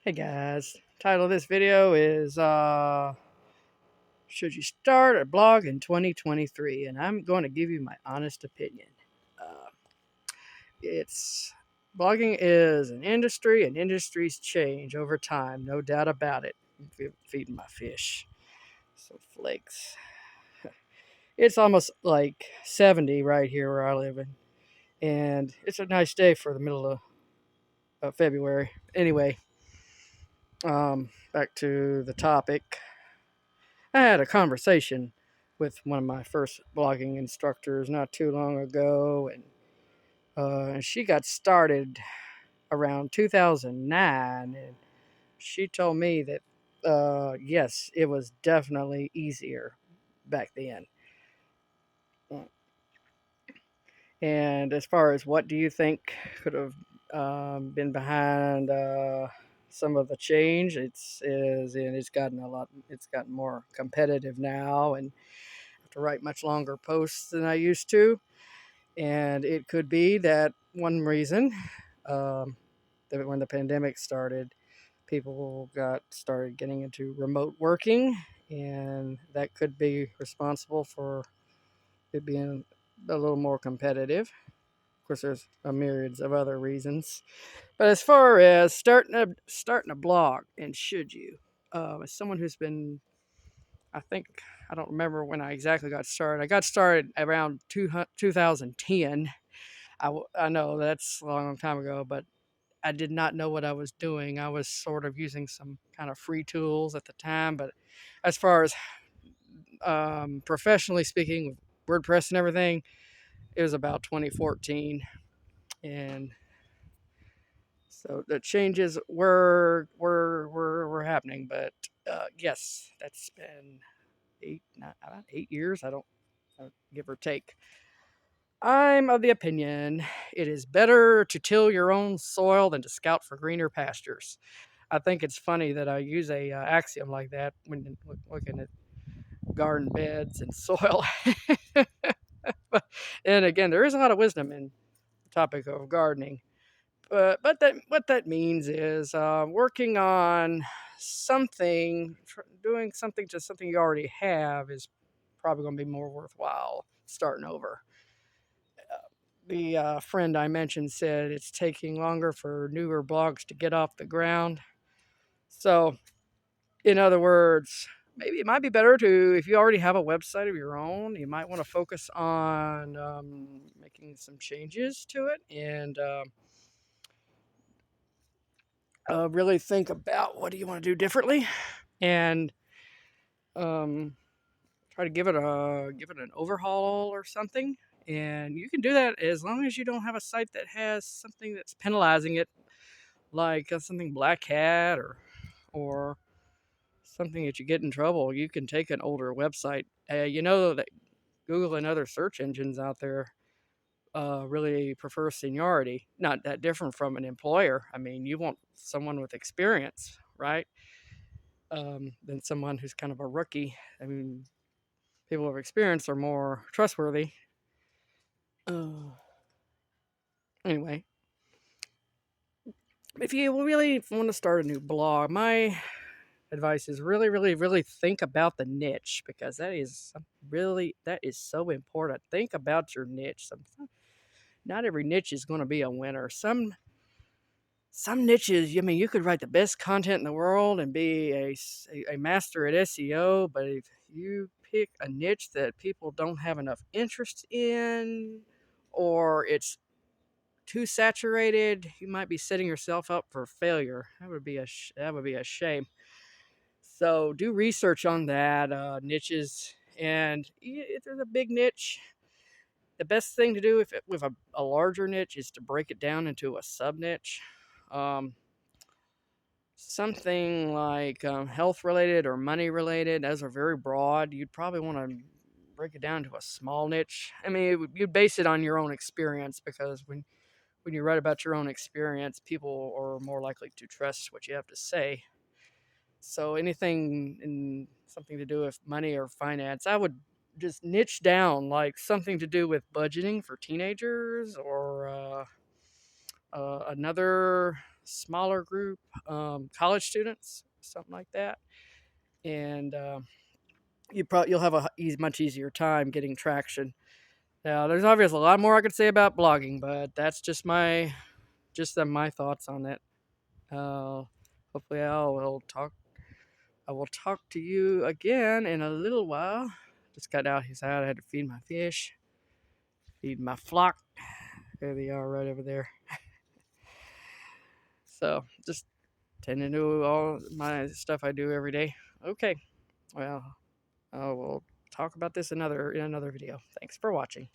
Hey guys, title of this video is Should You Start a Blog in 2023? And I'm going to give you my honest opinion. Uh, it's Blogging is an industry, and industries change over time, no doubt about it. Feeding my fish, so flakes. It's almost like 70 right here where I live in, and it's a nice day for the middle of February. Anyway, back to the topic. I had a conversation with one of my first blogging instructors not too long ago, and she got started around 2009, and she told me that yes, it was definitely easier back then. And as far as what do you think could have been behind some of the change, it's gotten more competitive now, and to write much longer posts than I used to. And it could be that one reason um, that when the pandemic started, people got started getting into remote working, and that could be responsible for it being a little more competitive. Of course, there's a myriads of other reasons. But as far as starting a blog, and should you, as someone who's been I think I don't remember when I exactly got started. I got started around 2010. I know that's a long time ago, but I did not know what I was doing. I was sort of using some kind of free tools at the time, but as far as professionally speaking, with WordPress and everything, it was about 2014, and so the changes were happening. But yes, that's been about 8 years. I don't give or take. I'm of the opinion it is better to till your own soil than to scout for greener pastures. I think it's funny that I use a axiom like that when looking at garden beds and soil. And again, there is a lot of wisdom in the topic of gardening. But what that means is working on something, doing something to something you already have is probably going to be more worthwhile starting over. The friend I mentioned said it's taking longer for newer blogs to get off the ground. So, in other words, maybe it might be better to, if you already have a website of your own, you might want to focus on making some changes to it and really think about what do you want to do differently, and um, try to give it an overhaul or something. And you can do that as long as you don't have a site that has something that's penalizing it, like something Black Hat or something that you get in trouble. You can take an older website. You know that Google and other search engines out there really prefer seniority. Not that different from an employer. I mean, you want someone with experience, right? Than someone who's kind of a rookie. I mean, people with experience are more trustworthy. Uh, anyway, if you really want to start a new blog, my advice is really, really, really think about the niche, because that is so important. Think about your niche. Not every niche is going to be a winner. Some niches, I mean, you could write the best content in the world and be a master at SEO, but if you pick a niche that people don't have enough interest in, or it's too saturated, you might be setting yourself up for failure. That would be a shame. So do research on that niches, and if there's a big niche, the best thing to do with a larger niche is to break it down into a sub niche. Um, Something like health related or money related. Those are very broad. You'd probably want to break it down to a small niche. I mean, you'd base it on your own experience, because when you write about your own experience, people are more likely to trust what you have to say. So anything in something to do with money or finance, I would just niche down, like something to do with budgeting for teenagers, or another smaller group, college students, something like that, and you'll have much easier time getting traction. Now, there's obviously a lot more I could say about blogging, but that's my thoughts on it. Uh, Hopefully, I will talk to you again in a little while. Just got out his out. I had to feed my fish, feed my flock. There they are, right over there. So just tending to all my stuff I do every day. Okay, well, I will talk about this in another video. Thanks for watching.